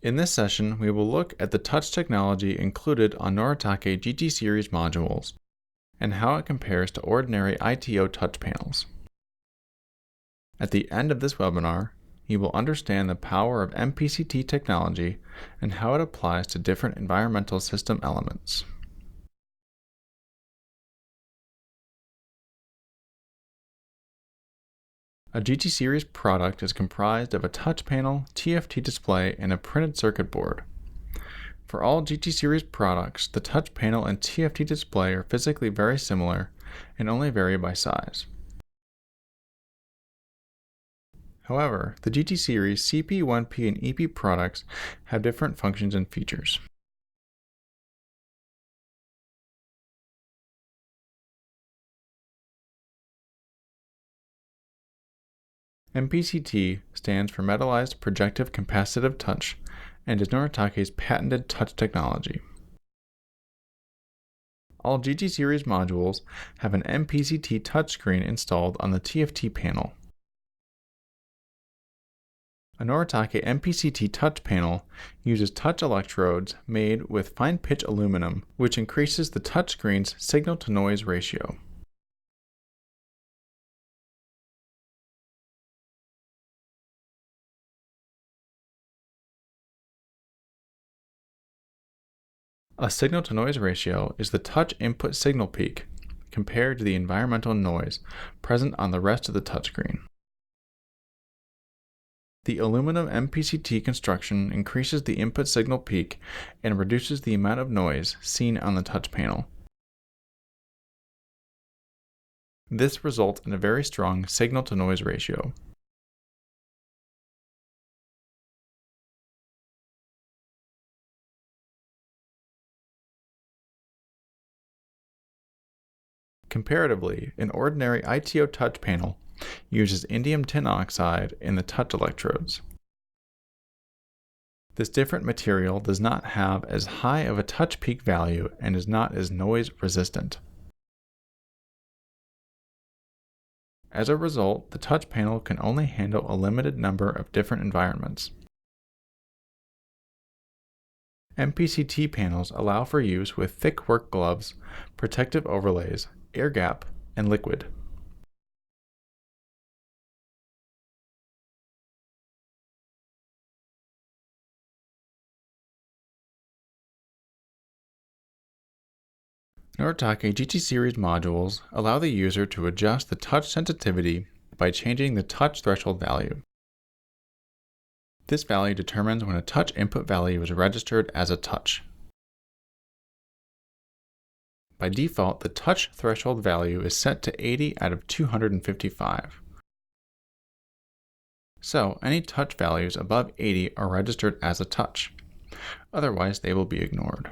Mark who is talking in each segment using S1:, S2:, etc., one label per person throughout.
S1: In this session, we will look at the touch technology included on Noritake GT series modules and how it compares to ordinary ITO touch panels. At the end of this webinar, you will understand the power of MPCT technology and how it applies to different environmental system elements. A GT series product is comprised of a touch panel, TFT display, and a printed circuit board. For all GT series products, the touch panel and TFT display are physically very similar and only vary by size. However, the GT series CP, 1P, and EP products have different functions and features. MPCT stands for Metallized Projective Capacitive Touch and is Noritake's patented touch technology. All GT series modules have an MPCT touchscreen installed on the TFT panel. A Noritake MPCT touch panel uses touch electrodes made with fine-pitch aluminum, which increases the touchscreen's signal-to-noise ratio. A signal-to-noise ratio is the touch input signal peak compared to the environmental noise present on the rest of the touchscreen. The aluminum MPCT construction increases the input signal peak and reduces the amount of noise seen on the touch panel. This results in a very strong signal-to-noise ratio. Comparatively, an ordinary ITO touch panel uses indium tin oxide in the touch electrodes. This different material does not have as high of a touch peak value and is not as noise resistant. As a result, the touch panel can only handle a limited number of different environments. MPCT panels allow for use with thick work gloves, protective overlays, air gap, and liquid. Noritake GT series modules allow the user to adjust the touch sensitivity by changing the touch threshold value. This value determines when a touch input value is registered as a touch. By default, the touch threshold value is set to 80 out of 255. So, any touch values above 80 are registered as a touch. Otherwise, they will be ignored.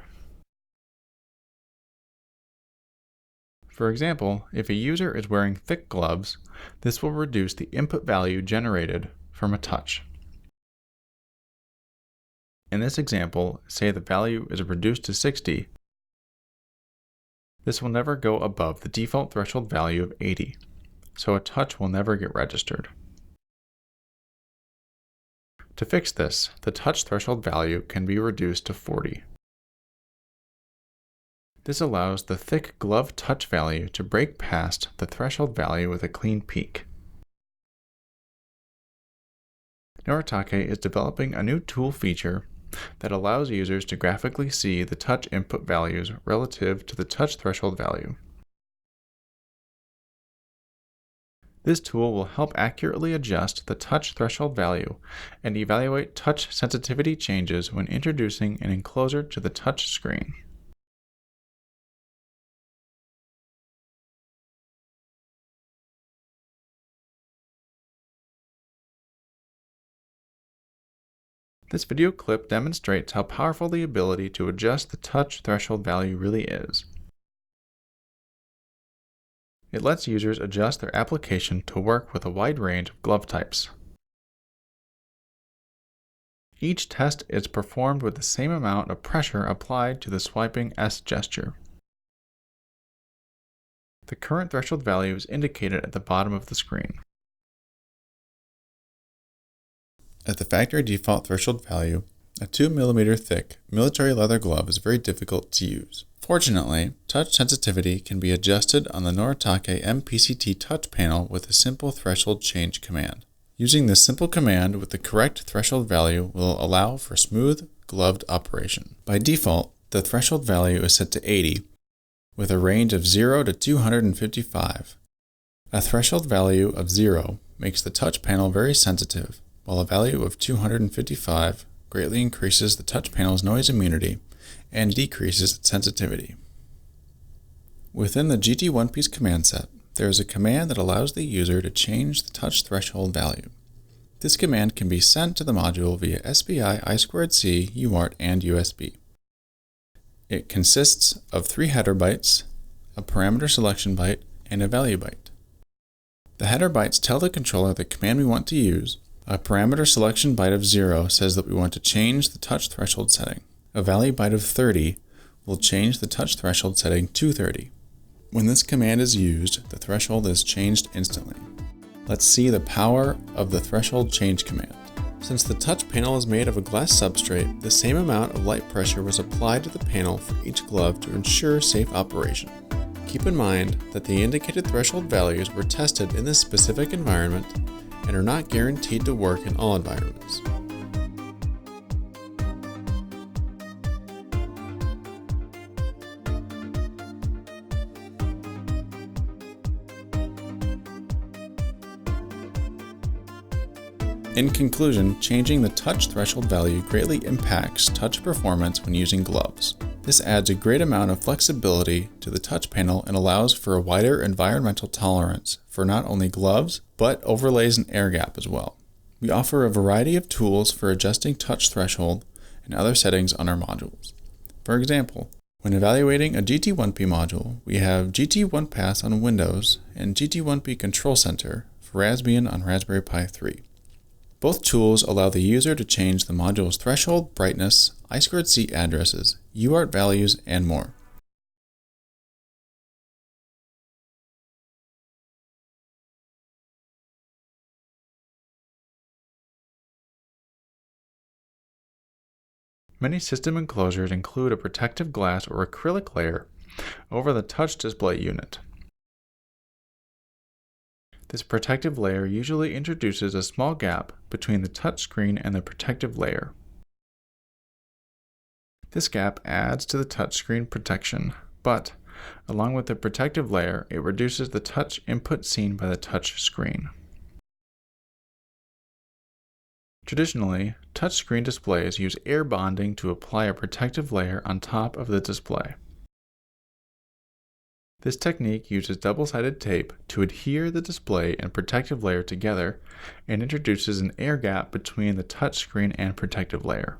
S1: For example, if a user is wearing thick gloves, this will reduce the input value generated from a touch. In this example, say the value is reduced to 60. This will never go above the default threshold value of 80, so a touch will never get registered. To fix this, the touch threshold value can be reduced to 40. This allows the thick glove touch value to break past the threshold value with a clean peak. Noritake is developing a new tool feature that allows users to graphically see the touch input values relative to the touch threshold value. This tool will help accurately adjust the touch threshold value and evaluate touch sensitivity changes when introducing an enclosure to the touch screen. This video clip demonstrates how powerful the ability to adjust the touch threshold value really is. It lets users adjust their application to work with a wide range of glove types. Each test is performed with the same amount of pressure applied to the swiping S gesture. The current threshold value is indicated at the bottom of the screen. At the factory default threshold value, A 2mm thick military leather glove is very difficult to use. Fortunately, touch sensitivity can be adjusted on the Noritake MPCT touch panel with a simple threshold change command. Using this simple command with the correct threshold value will allow for smooth, gloved operation. By default, the threshold value is set to 80, with a range of 0 to 255. A threshold value of 0 makes the touch panel very sensitive, while a value of 255 greatly increases the touch panel's noise immunity and decreases its sensitivity. Within the GT one-piece command set, there is a command that allows the user to change the touch threshold value. This command can be sent to the module via SPI I2C, UART, and USB. It consists of 3 header bytes, a parameter selection byte, and a value byte. The header bytes tell the controller the command we want to use. A parameter selection byte of 0 says that we want to change the touch threshold setting. A value byte of 30 will change the touch threshold setting to 30. When this command is used, the threshold is changed instantly. Let's see the power of the threshold change command. Since the touch panel is made of a glass substrate, the same amount of light pressure was applied to the panel for each glove to ensure safe operation. Keep in mind that the indicated threshold values were tested in this specific environment and are not guaranteed to work in all environments. In conclusion, changing the touch threshold value greatly impacts touch performance when using gloves. This adds a great amount of flexibility to the touch panel and allows for a wider environmental tolerance for not only gloves, but overlays and air gap as well. We offer a variety of tools for adjusting touch threshold and other settings on our modules. For example, when evaluating a GT1P module, we have GT1Pass on Windows and GT1P Control Center for Raspbian on Raspberry Pi 3. Both tools allow the user to change the module's threshold, brightness, I2C addresses, UART values, and more. Many system enclosures include a protective glass or acrylic layer over the touch display unit. This protective layer usually introduces a small gap between the touch screen and the protective layer. This gap adds to the touchscreen protection, but along with the protective layer, it reduces the touch input seen by the touch screen. Traditionally, touchscreen displays use air bonding to apply a protective layer on top of the display. This technique uses double-sided tape to adhere the display and protective layer together and introduces an air gap between the touchscreen and protective layer.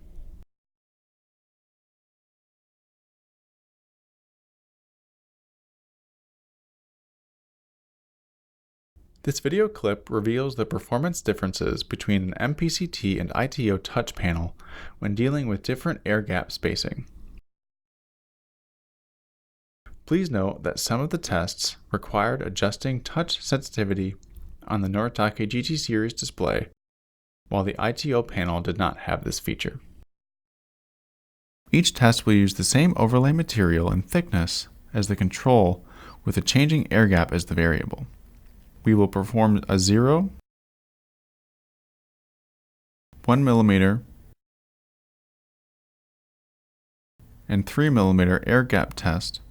S1: This video clip reveals the performance differences between an MPCT and ITO touch panel when dealing with different air gap spacing. Please note that some of the tests required adjusting touch sensitivity on the Noritake GT series display, while the ITO panel did not have this feature. Each test will use the same overlay material and thickness as the control, with a changing air gap as the variable. We will perform a 0, 1 mm, and 3 mm air gap test,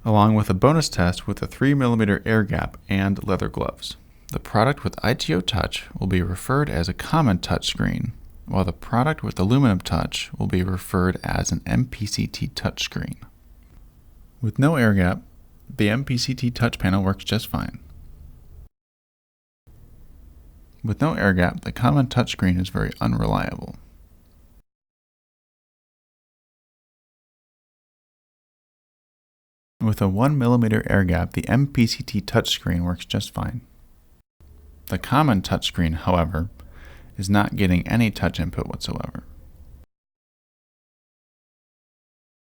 S1: along with a bonus test with a 3 mm air gap and leather gloves. The product with ITO touch will be referred as a common touch screen, while the product with aluminum touch will be referred as an MPCT touch screen. With no air gap, the MPCT touch panel works just fine. With no air gap, the common touchscreen is very unreliable. With a 1 mm air gap, the MPCT touchscreen works just fine. The common touchscreen, however, is not getting any touch input whatsoever.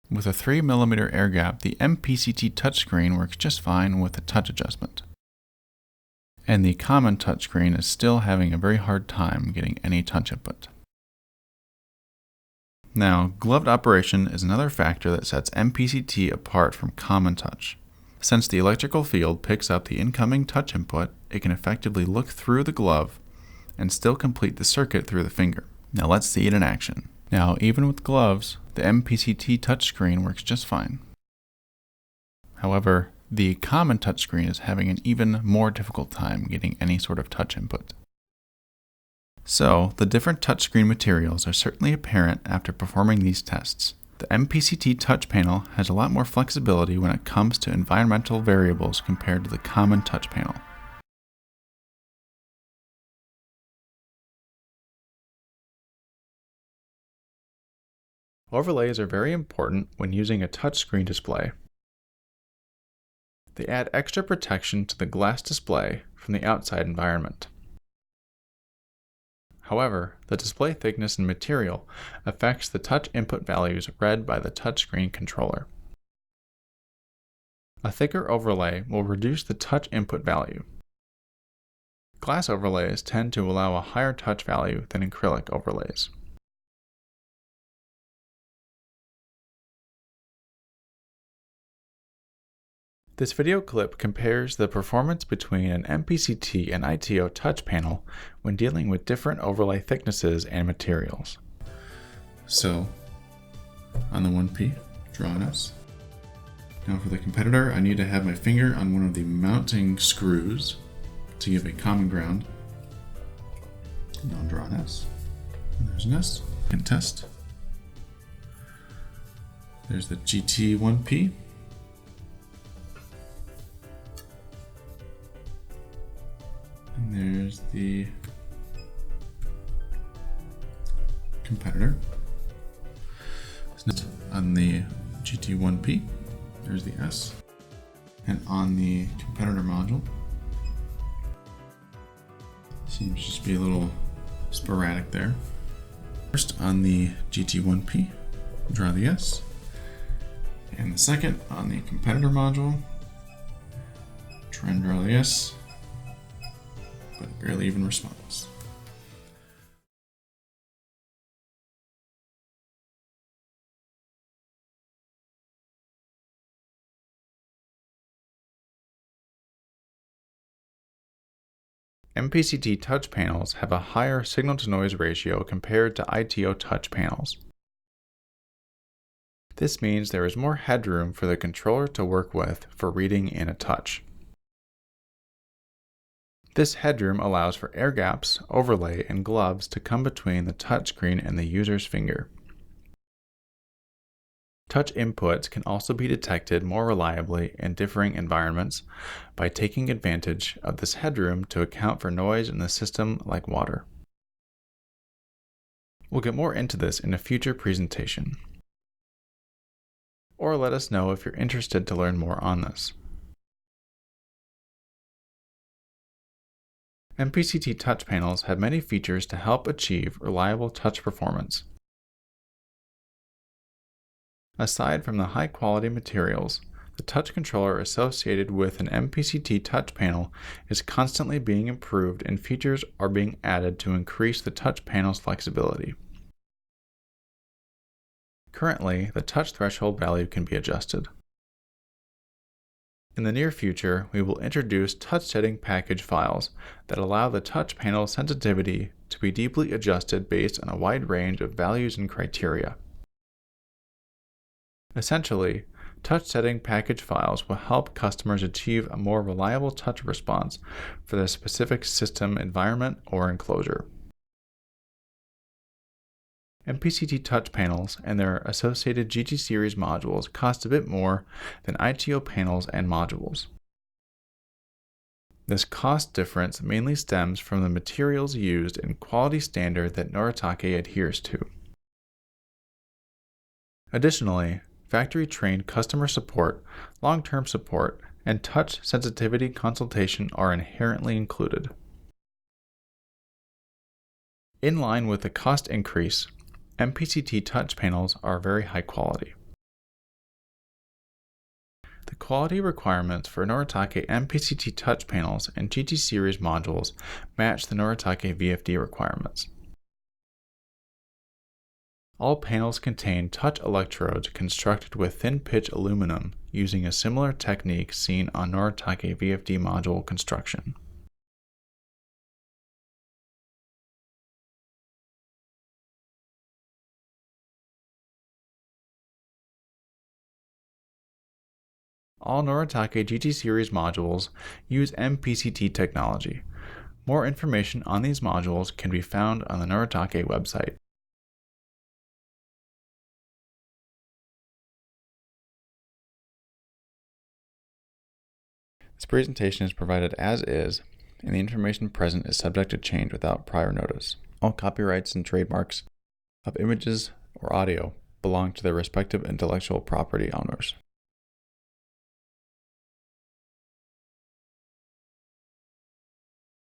S1: With a 3 mm air gap, the MPCT touchscreen works just fine with a touch adjustment. And the common touchscreen is still having a very hard time getting any touch input. Now, gloved operation is another factor that sets MPCT apart from common touch. Since the electrical field picks up the incoming touch input, it can effectively look through the glove and still complete the circuit through the finger. Now let's see it in action. Now, even with gloves, the MPCT touchscreen works just fine. However, the common touchscreen is having an even more difficult time getting any sort of touch input. So, the different touchscreen materials are certainly apparent after performing these tests. The MPCT touch panel has a lot more flexibility when it comes to environmental variables compared to the common touch panel. Overlays are very important when using a touchscreen display. They add extra protection to the glass display from the outside environment. However, the display thickness and material affects the touch input values read by the touchscreen controller. A thicker overlay will reduce the touch input value. Glass overlays tend to allow a higher touch value than acrylic overlays. This video clip compares the performance between an MPCT and ITO touch panel when dealing with different overlay thicknesses and materials. So, on the 1P, draw an S. Now for the competitor, I need to have my finger on one of the mounting screws to give a common ground. And I'll draw an S. And there's an S. And test. There's the GT 1P. And there's the competitor. On the GT1P, there's the S. And on the competitor module, seems to just be a little sporadic there. First on the GT1P, draw the S. And the second on the competitor module, try and draw the S. But it barely even responds. MPCT touch panels have a higher signal-to-noise ratio compared to ITO touch panels. This means there is more headroom for the controller to work with for reading in a touch. This headroom allows for air gaps, overlay, and gloves to come between the touchscreen and the user's finger. Touch inputs can also be detected more reliably in differing environments by taking advantage of this headroom to account for noise in the system like water. We'll get more into this in a future presentation. Or let us know if you're interested to learn more on this. MPCT touch panels have many features to help achieve reliable touch performance. Aside from the high-quality materials, the touch controller associated with an MPCT touch panel is constantly being improved and features are being added to increase the touch panel's flexibility. Currently, the touch threshold value can be adjusted. In the near future, we will introduce touch setting package files that allow the touch panel sensitivity to be deeply adjusted based on a wide range of values and criteria. Essentially, touch setting package files will help customers achieve a more reliable touch response for their specific system environment or enclosure. MPCT touch panels and their associated GT series modules cost a bit more than ITO panels and modules. This cost difference mainly stems from the materials used and quality standard that Noritake adheres to. Additionally, factory-trained customer support, long-term support, and touch sensitivity consultation are inherently included. In line with the cost increase, MPCT touch panels are very high quality. The quality requirements for Noritake MPCT touch panels and GT series modules match the Noritake VFD requirements. All panels contain touch electrodes constructed with thin-pitch aluminum using a similar technique seen on Noritake VFD module construction. All Noritake GT series modules use MPCT technology. More information on these modules can be found on the Noritake website. This presentation is provided as is, and the information present is subject to change without prior notice. All copyrights and trademarks of images or audio belong to their respective intellectual property owners.